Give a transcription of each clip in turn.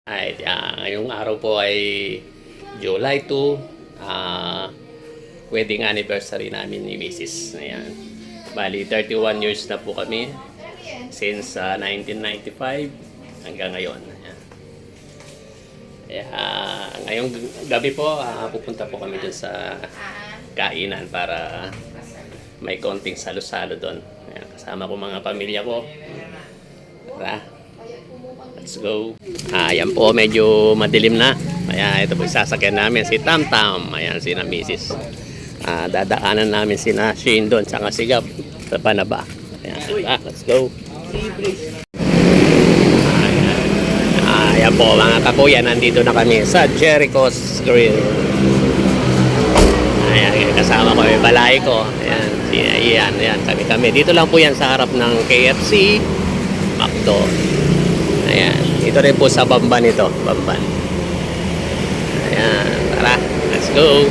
Ay, ngayong araw po ay July 2, wedding anniversary namin ni Mrs. Ayan. Bali, 31 years na po kami since 1995 hanggang ngayon. Ayan. Kaya, ngayong gabi po, pupunta po kami dun sa kainan para may konting salo-salo doon. Ayan, kasama ko mga pamilya ko. Tara. Let's go. Ayan po, medyo madilim na. Kaya ito po sasakyan namin si Tam Tam. Ayan, si na Mrs. Dadaanan namin si na Shane doon, tsaka si Gab sa Panaba. Ayan, let's go. Ayan po mga kakuya, nandito na kami sa Jericho's Grill. Ayan, kasama ko yung balay ko. Ayan, ayan, kami. Dito lang po yan sa harap ng KFC, McDo. Ayan, ito rin po sa Bamban ito, Bamban. Ayan, tara, let's go.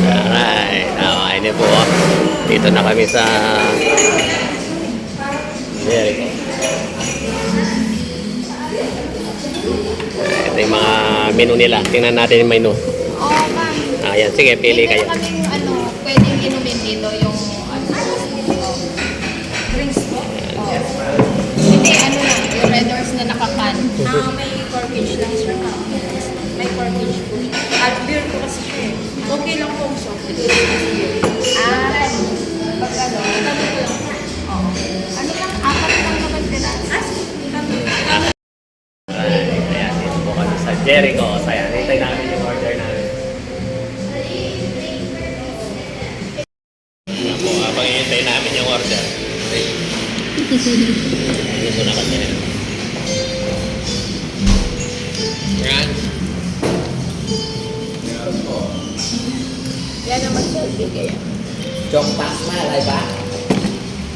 Alright, ayun po. Dito na kami sa Jericho. Ito yung mga menu nila. Tingnan natin yung menu. Ayan, sige, pili kayo. Pwedeng inumin dito yung drinks po. Hindi, lang, yung red doors na nakakan. May corkage lang siya. May corkage po. At beer po kasi siya eh. Okay lang po ang soft drink. Pag kami ko lang. Ano lang, 4 lang naman sila. Ayan, dito po kami sa Jericho. Ayan, hintay namin yung order namin. Ayan po, habang hintay namin yung order. Dito na kanya. Yan. Yan naman selfie kaya. Chong pasma, alay ba?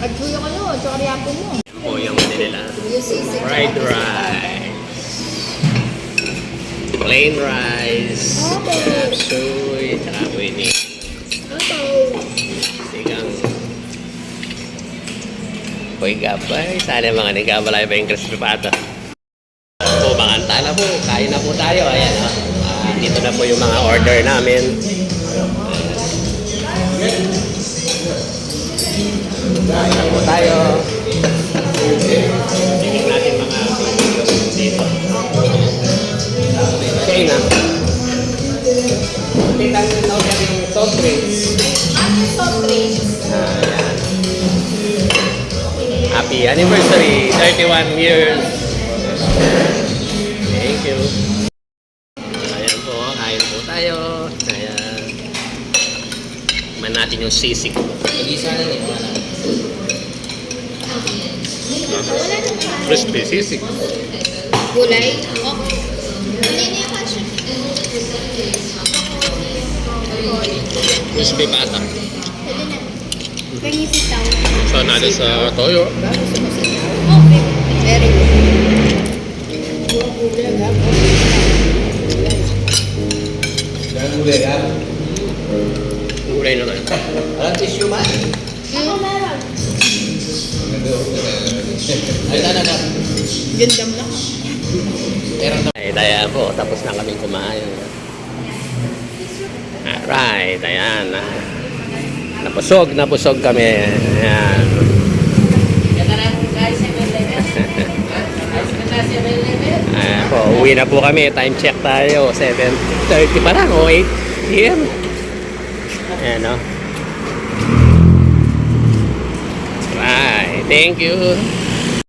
At suyo ka no, tsaka riyapo mo. Po yung nila. Yung sisig. Fried rice. Plain rice. Suy. Tsaka winning. Sigang. Uy, gabay. Sana mga nagkabalay pa yung crispy pata. Po, makanta na po. Kain na po tayo. Ayan, dito na po yung mga order namin. Kain na po tayo. Tingnan natin mga dito. Okay na. Tingnan natin yung soft drinks. Soft drinks. Ayan. Happy anniversary, 31 years. Thank you. Ayan po, kain po tayo. Ayan. Man natin yung sisig. Mag-isa na rin. Crispy sisig. Gulay. Okay. Crispy pata. Can you sit down? So, nado sa toyo. Okay. Very Jangan gulay ka. Gulay na lang. Alam tissue man. Ako meron. Ay, na. Gandam lang. Ay, daya po. Tapos na kaming kumain. Alright, ayan. Napusog kami. Ayan. Ayan po, uwi na po kami. Time check tayo. 7:30 pa lang o 8 p.m. Ayan o. Right, thank you.